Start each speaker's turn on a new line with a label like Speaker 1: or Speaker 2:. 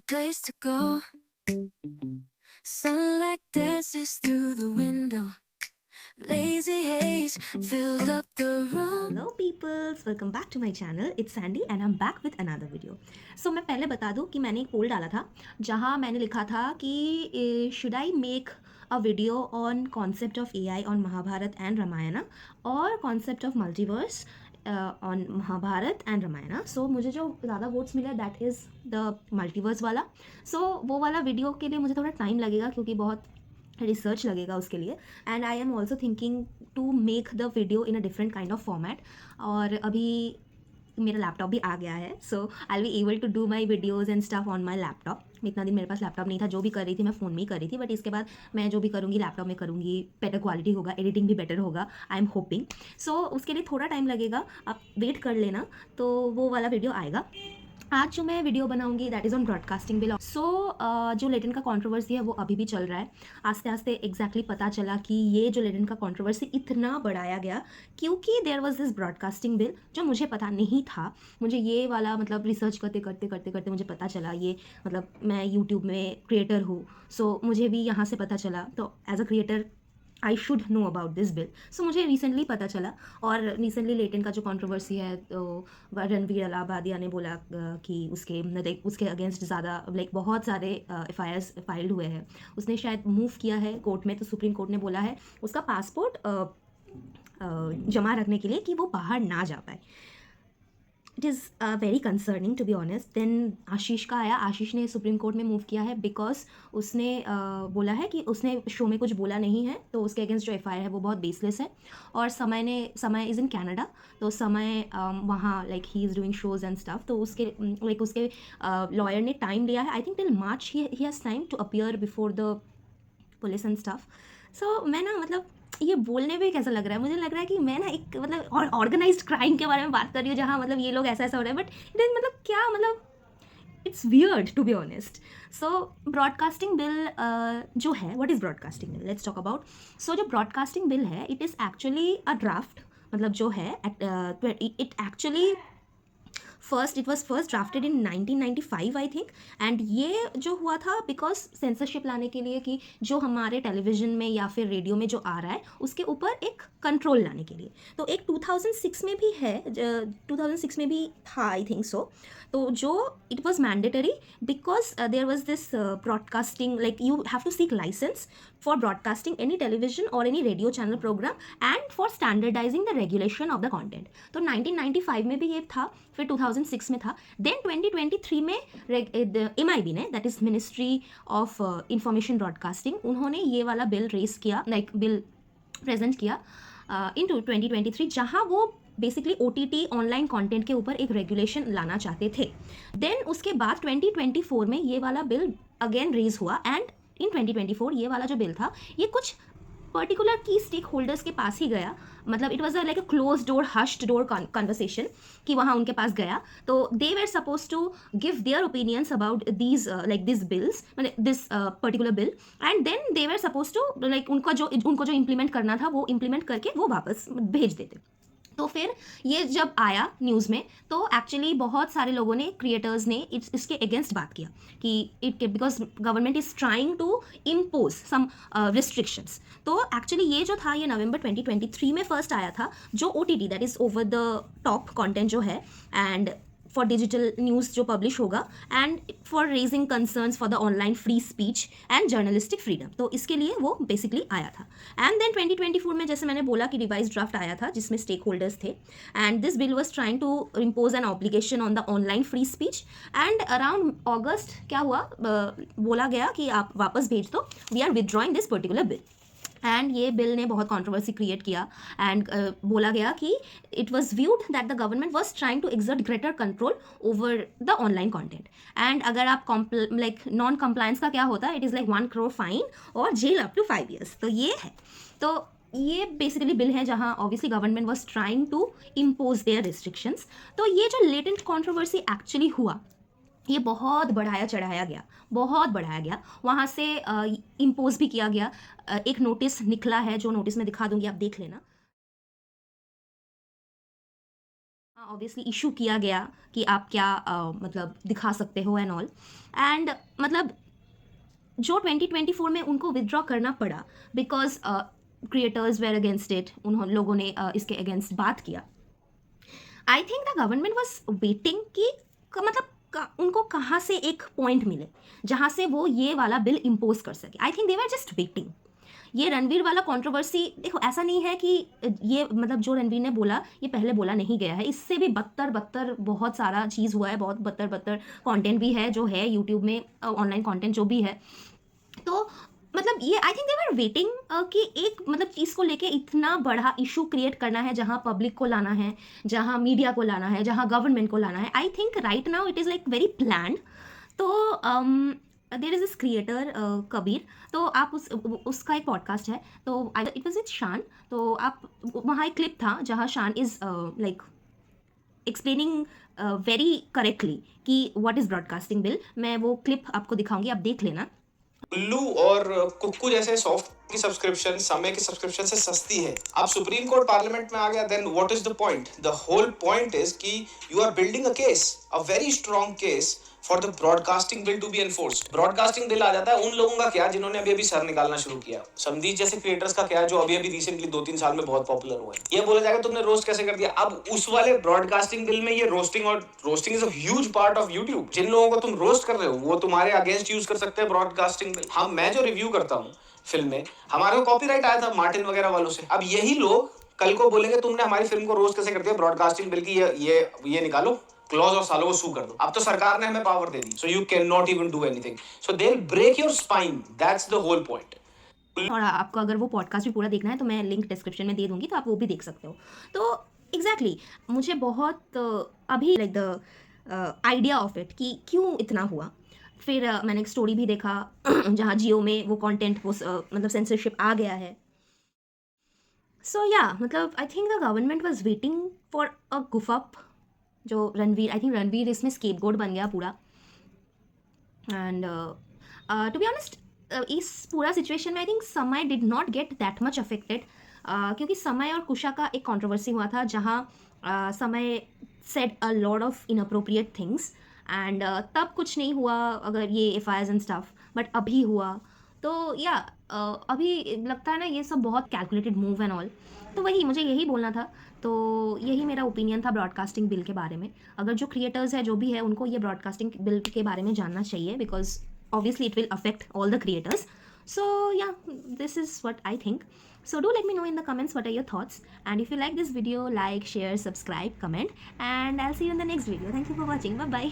Speaker 1: place to go. Sunlight dances through the window. Lazy haze filled up the room.
Speaker 2: Hello peoples, welcome back to my channel. It's Sandy and I'm back with another video. So मैं पहले बता दूं कि मैंने एक पोल डाला था जहां मैंने लिखा था कि should I make a video on concept of AI on Mahabharat and Ramayan और concept of multiverse on Mahabharat and Ramayan. So मुझे जो ज़्यादा वोट्स मिले दैट इज़ द मल्टीवर्स वाला. सो वो वाला वीडियो के लिए मुझे थोड़ा टाइम लगेगा क्योंकि बहुत रिसर्च लगेगा उसके लिए. And I am also thinking to make the video in a different kind of format. और अभी मेरा लैपटॉप भी आ गया है, so I will able to do my videos and stuff on my laptop. इतना दिन मेरे पास लैपटॉप नहीं था, जो भी कर रही थी मैं फ़ोन में ही कर रही थी, बट इसके बाद मैं जो भी करूँगी लैपटॉप में करूँगी. बेटर क्वालिटी होगा, एडिटिंग भी बेटर होगा, आई एम होपिंग. सो उसके लिए थोड़ा टाइम लगेगा, आप वेट कर लेना, तो वो वाला वीडियो आएगा. आज जो मैं वीडियो बनाऊंगी that is on broadcasting bill. So जो लेटेंट का कंट्रोवर्सी है वो अभी भी चल रहा है. आस्ते आस्ते एग्जैक्टली पता चला कि ये जो लेटेंट का कंट्रोवर्सी इतना बढ़ाया गया क्योंकि there was this broadcasting bill जो मुझे पता नहीं था. मुझे ये वाला मतलब रिसर्च करते करते करते करते मुझे पता चला. ये मतलब मैं यूट्यूब में क्रिएटर हूँ, सो मुझे भी यहाँ से पता चला. तो as a creator I should know about this bill. So मुझे रिसेंटली पता चला. और रिसेंटली लेटेंट का जो कंट्रोवर्सी है तो रणवीर अलाहाबादिया ने बोला कि उसके अगेंस्ट ज़्यादा लाइक बहुत सारे FIRs फाइल्ड हुए हैं. उसने शायद मूव किया है कोर्ट में, तो सुप्रीम कोर्ट ने बोला है उसका पासपोर्ट जमा रखने के लिए कि वो बाहर ना जा पाए. It is very concerning to be honest. Then Ashish का आया. आशीष ने सुप्रीम कोर्ट में मूव किया है बिकॉज उसने बोला है कि उसने शो में कुछ बोला नहीं है, तो उसके अगेंस्ट जो FIR है वो बहुत बेसलेस है. और समय इज़ इन कैनेडा, तो समय वहाँ like he is doing shows and stuff. तो उसके उसके लॉयर ने टाइम लिया है. I think till March he has time to appear before the police and stuff. So मैं ना मतलब ये बोलने में कैसा लग रहा है, मुझे लग रहा है कि मैं ना एक मतलब ऑर्गेनाइज्ड क्राइम के बारे में बात कर रही हूँ जहाँ मतलब ये लोग ऐसा ऐसा हो रहा है. बट इट इज़ मतलब क्या मतलब it's weird to be honest. So broadcasting bill जो है, what is broadcasting bill, let's talk about. So जो ब्रॉडकास्टिंग बिल है it is actually a draft. मतलब जो है it actually it was first drafted in 1995 I think. And ये जो हुआ था बिकॉज सेंसरशिप लाने के लिए कि जो हमारे टेलीविजन में या फिर रेडियो में जो आ रहा है उसके ऊपर एक कंट्रोल लाने के लिए. तो एक 2006 में भी है, 2006 में भी था आई थिंक सो. तो जो it was mandatory because there was this broadcasting like you have to seek licence for broadcasting any television or any radio channel program and for standardizing the regulation of the content. तो 1995 में भी ये था, फिर 2006 में था. Then 2023 में MIB ने, that is ministry of information broadcasting, उन्होंने ये वाला बिल रेस किया, लाइक बिल प्रेजेंट किया इन 2023, जहाँ वो बेसिकली OTT ऑनलाइन कंटेंट के ऊपर एक रेगुलेशन लाना चाहते थे. देन उसके बाद 2024 में ये वाला बिल अगेन रेज हुआ. एंड इन 2024 ये वाला जो बिल था ये कुछ पर्टिकुलर की स्टेक होल्डर्स के पास ही गया. मतलब it was like a close door hushed door conversation कि वहाँ उनके पास गया. तो they were suppose to give their opinions about these like this bills, मतलब this particular bill. And then they were suppose to like उनको जो implement करना था वो इम्प्लीमेंट करके वो वापस भेज देते. तो फिर ये जब आया न्यूज़ में तो एक्चुअली बहुत सारे लोगों ने, क्रिएटर्स ने इसके अगेंस्ट बात किया कि it because government is trying to impose some restrictions. तो एक्चुअली ये जो था ये नवंबर 2023 में फर्स्ट आया था, जो OTT that is over the top content जो है एंड फॉर डिजिटल न्यूज़ जो पब्लिश होगा and for raising concerns for the online free speech and journalistic freedom. तो इसके लिए वो बेसिकली आया था. एंड देन 2024 में जैसे मैंने बोला कि रिवाइज ड्राफ्ट आया था जिसमें स्टेक होल्डर्स थे. And this bill was trying to impose an obligation on the online free speech. And around August क्या हुआ, बोला गया कि आप वापस भेज दो, we are withdrawing this particular bill. And ये बिल ने बहुत कंट्रोवर्सी क्रिएट किया. एंड बोला गया कि it was viewed that the government was trying to exert greater control over the online content. And अगर आप लाइक नॉन कंप्लायंस का क्या होता है, it is like 1 crore fine और जेल अप टू 5 years. तो ये है. तो ये बेसिकली बिल है जहाँ obviously government was trying to impose their restrictions. तो ये जो लेटेंट कंट्रोवर्सी एक्चुअली हुआ ये बहुत बढ़ाया चढ़ाया गया, बहुत बढ़ाया गया. वहाँ से इम्पोज भी किया गया. एक नोटिस निकला है, जो नोटिस मैं दिखा दूंगी, आप देख लेना. ऑब्वियसली इशू किया गया कि आप क्या मतलब दिखा सकते हो एंड ऑल, एंड मतलब जो 2024 में उनको विदड्रॉ करना पड़ा because creators were against it, उन लोगों ने इसके अगेंस्ट बात किया. I think the government was waiting कि उनको कहाँ से एक पॉइंट मिले जहाँ से वो ये वाला बिल इम्पोज कर सके. I think they were just waiting. ये रणवीर वाला कंट्रोवर्सी, देखो ऐसा नहीं है कि ये मतलब जो रणवीर ने बोला ये पहले बोला नहीं गया है, इससे भी बदतर बहुत सारा चीज़ हुआ है, बहुत बदतर कंटेंट भी है जो है यूट्यूब में, ऑनलाइन कंटेंट जो भी है. तो मतलब ये I think they were waiting कि एक मतलब चीज़ को लेके इतना बड़ा इशू क्रिएट करना है जहाँ पब्लिक को लाना है, जहाँ मीडिया को लाना है, जहाँ गवर्नमेंट को लाना है. I think right now it is like very planned. तो there is this creator Kabir, तो आप उसका एक पॉडकास्ट है, तो इट वॉज विथ शान. तो आप वहाँ एक क्लिप था जहाँ शान is like explaining very correctly कि व्हाट इज़ ब्रॉडकास्टिंग बिल. मैं वो क्लिप आपको दिखाऊंगी, आप देख लेना.
Speaker 3: उल्लू और कुक्कू जैसे सॉफ्ट की सब्सक्रिप्शन समय की सब्सक्रिप्शन से सस्ती है. अब सुप्रीम कोर्ट पार्लियामेंट में आ गया, then what is the point? The whole point is कि you are building a case, a very strong case for the broadcasting bill to be enforced. Broadcasting bill आ जाता है उन लोगों का क्या जिन्होंने अभी सर निकालना शुरू किया. समदीप जैसे क्रिएटर्स का क्या जो अभी रिसेंटली 2-3 साल में बहुत पॉपुलर हुए. ये बोला जाएगा तुमने रोस्ट कैसे कर दिया. अब उस वाले ब्रॉडकास्टिंग बिल में ये roasting is a huge part of YouTube. जिन लोगों को तुम रोस्ट कर रहे हो वो तुम्हारे अगेंस्ट यूज कर सकते हैं ब्रॉडकास्टिंग बिल. मैं जो रिव्यू करता हूँ फिल्म में, हमारे को कॉपीराइट आया था मार्टिन वगैरह वालों से. अब यही लोग कल को बोलेंगे तुमने हमारी फिल्म को रोस्ट कैसे कर दिया, ब्रॉडकास्टिंग बिल की ये निकालो क्लॉज और सालों को सू कर दो. अब तो सरकार ने हमें पावर दे दी, so you can not even do anything. So they will break your spine. That's the whole point.
Speaker 2: और आपको अगर वो पॉडकास्ट भी पूरा देखना है तो मैं लिंक डिस्क्रिप्शन में दे दूंगी, तो आप वो भी देख सकते हो. तो एग्जैक्टली मुझे बहुत अभी like the idea of it कि क्यों इतना हुआ. फिर मैंने एक स्टोरी भी देखा जहाँ जियो में वो कंटेंट वो मतलब सेंसरशिप आ गया है. सो या मतलब I think the government was waiting for a goof up. जो रणवीर, आई थिंक रणवीर इसमें स्केपगोट बन गया पूरा. एंड टू बी ऑनेस्ट इस पूरा सिचुएशन में आई थिंक समय did not get that much affected, क्योंकि समय और कुशा का एक कंट्रोवर्सी हुआ था जहाँ समय said a lot of inappropriate things, and तब कुछ नहीं हुआ अगर ये एफआईआर्स एंड स्टफ, बट अभी हुआ. तो या अभी लगता है ना ये सब बहुत कैलकुलेटेड मूव एंड ऑल. तो वही मुझे यही बोलना था. तो यही मेरा ओपिनियन था ब्रॉडकास्टिंग बिल के बारे में. अगर जो क्रिएटर्स है जो भी है उनको ये ब्रॉडकास्टिंग बिल के बारे में जानना चाहिए because obviously it will affect all the creators. So yeah, this is what I think. So do let me know in the comments what are your thoughts, and if you like this video, like, share, subscribe, comment, and I'll see you in the next video. Thank you for watching. Bye bye.